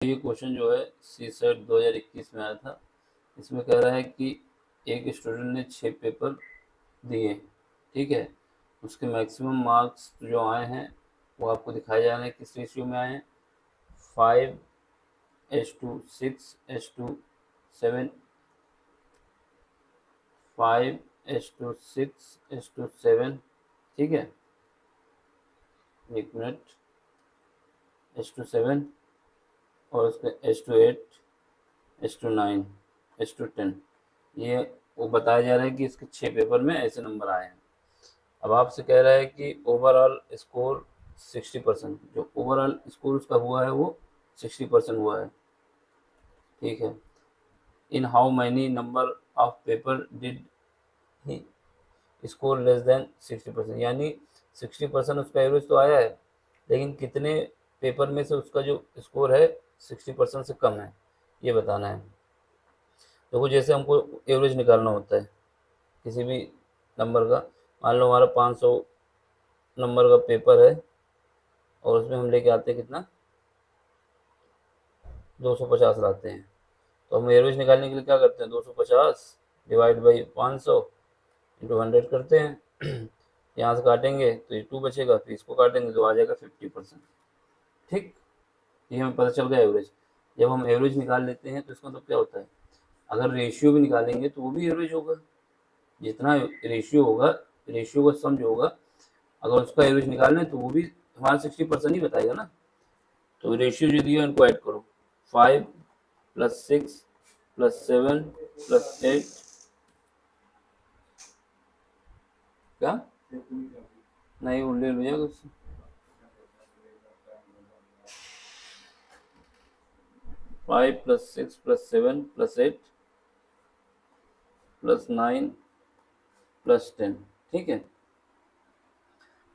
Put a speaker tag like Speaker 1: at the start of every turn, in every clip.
Speaker 1: ये क्वेश्चन जो है सी सेट 2021 में आया था। इसमें कह रहा है कि एक स्टूडेंट ने 6 पेपर दिए, ठीक है। उसके मैक्सिमम मार्क्स जो आए हैं वो आपको दिखाए जा रहे हैं किस रेशियो में आए हैं। 5:6:7, 5:6:7, ठीक है। एक मिनट, H2 7 और उसका H2 8, H2 9, H2 10। ये वो बताया जा रहा है कि इसके 6 पेपर में ऐसे नंबर आए हैं। अब आपसे कह रहा है कि ओवरऑल स्कोर 60%, जो ओवरऑल स्कोर उसका हुआ है वो 60% हुआ है, ठीक है। In how many number of paper did he score less than 60%, यानी 60% उसका एवरेज तो आया है, लेकिन कितने पेपर में से उसका जो स्कोर है 60% से कम है, ये बताना है। देखो जैसे हमको एवरेज निकालना होता है किसी भी नंबर का। मान लो हमारा 500 नंबर का पेपर है और उसमें हम लेके आते हैं कितना, 250 लाते हैं। तो हम एवरेज निकालने के लिए क्या करते हैं, 250 डिवाइड बाई 500 इंटू 100 करते हैं। यहाँ से काटेंगे तो ये 2 बचेगा, फिर इसको काटेंगे तो आ जाएगा 50%, ठीक। ये हमें पता चल गया एवरेज। जब हम एवरेज निकाल लेते हैं तो इसका मतलब क्या होता है, अगर रेशियो भी निकालेंगे तो वो भी एवरेज होगा। जितना रेशियो होगा, रेशियो का सम जो होगा, अगर उसका एवरेज निकालें तो वो भी हमारा 60% ही बताएगा ना। तो रेशियो जो दिया उनको ऐड करो, 5+6+7+8, क्या नहीं वो ले जाएगा उससे। 5+6+7+8+9+10, ठीक है।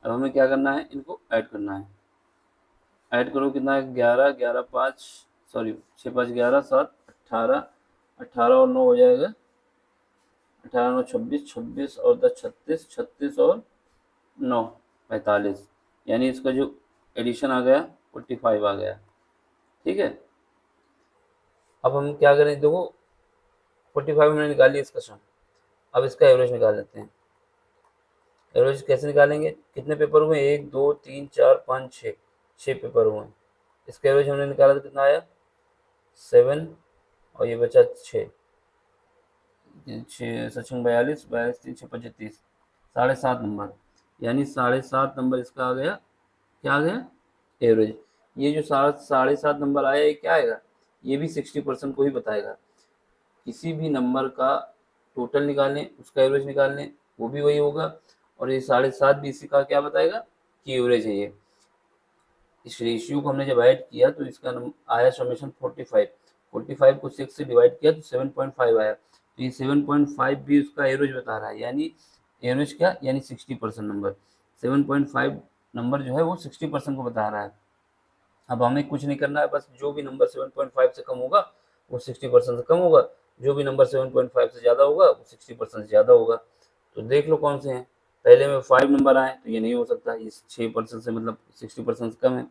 Speaker 1: अब हमें क्या करना है, इनको ऐड करना है। ऐड करो कितना है, 11, 11 5, सॉरी 6 5 11 7 18, 18 और 9 हो जाएगा, 18 9 26, 26 और 10 36, 36 और 9 45, यानी इसका जो एडिशन आ गया 45 आ गया, ठीक है। अब हम क्या करें, देखो 45 हमने निकाल लिया इसका सम। अब इसका एवरेज निकाल लेते हैं। एवरेज कैसे निकालेंगे, कितने पेपर हुए, 1 2 3 4 5 6, 6 पेपर हुए। इसका एवरेज हमने निकाला तो कितना आया, 7, और ये बचा 6, 42, 42 3 6 25, 7.5 नंबर, यानी 7.5 नंबर इसका आ गया। क्या आ गया, एवरेज। ये जो 7.5 नंबर आया, ये क्या आएगा, ये भी 60% को ही बताएगा। किसी भी नंबर का टोटल निकालें, उसका एवरेज निकालें, वो भी वही होगा। और ये 7.5 भी इसी का क्या बताएगा कि एवरेज है ये। इस रेशियो को हमने जब ऐड किया तो इसका आया समेशन 45। 45 को 6 से डिवाइड किया तो 7.5 आया। तो ये 7.5 भी उसका एवरेज बता रहा है, यानी एवरेज क्या, यानी 60% नंबर। 7.5 नंबर जो है वो 60% को बता रहा है। अब हमें कुछ नहीं करना है, बस जो भी नंबर 7.5 से कम होगा वो 60% से कम होगा, जो भी नंबर 7.5 से ज़्यादा होगा वो 60% से ज़्यादा होगा। तो देख लो कौन से हैं। पहले में 5 नंबर आए तो ये नहीं हो सकता, ये 6% से मतलब 60% से कम है।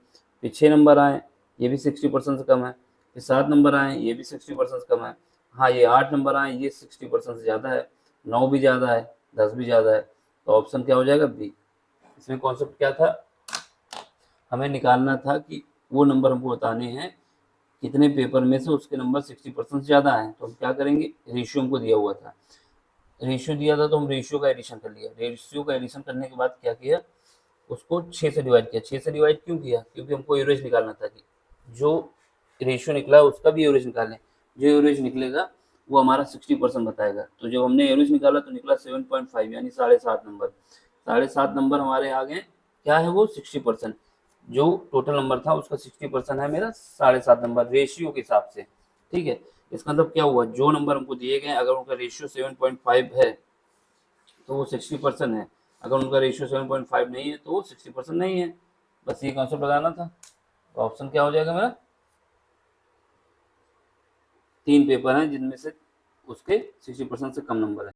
Speaker 1: फिर 6 नंबर आए, ये भी 60% से कम है। फिर 7 नंबर आए, ये भी 60% से कम है। हाँ, ये 8 नंबर आए, ये 60% से ज़्यादा है। 9 भी ज़्यादा है, 10 भी ज़्यादा है। तो ऑप्शन क्या हो जाएगा, बी। इसमें कॉन्सेप्ट क्या था, हमें निकालना था कि वो नंबर हमको बताने हैं कितने पेपर में से उसके नंबर 60% से ज़्यादा हैं। तो हम क्या करेंगे, रेशियो हमको दिया हुआ था, रेशियो दिया था तो हम रेशियो का एडिशन कर लिया। रेशियो का एडिशन करने के बाद क्या किया, उसको 6 से डिवाइड किया। 6 से डिवाइड क्यों किया, क्योंकि हमको एवरेज निकालना था कि जो रेशियो निकला उसका भी एवरेज निकालें। जो एवरेज निकलेगा वो हमारा 60% बताएगा। तो जब हमने एवरेज निकाला तो निकला 7.5, यानी 7.5 नंबर। 7.5 नंबर हमारे आ गए, क्या है वो, 60%। जो टोटल नंबर था उसका 60% है मेरा 7.5 नंबर रेशियो के हिसाब से, ठीक है। इसका मतलब क्या हुआ, जो नंबर हमको दिए गए अगर उनका रेशियो 7.5 है तो वो 60% है। अगर उनका रेशियो 7.5 नहीं है तो वो 60% नहीं है। बस ये कॉन्सेप्ट लगाना था। तो ऑप्शन क्या हो जाएगा मेरा, 3 पेपर हैं जिनमें से उसके 60% से कम नंबर है।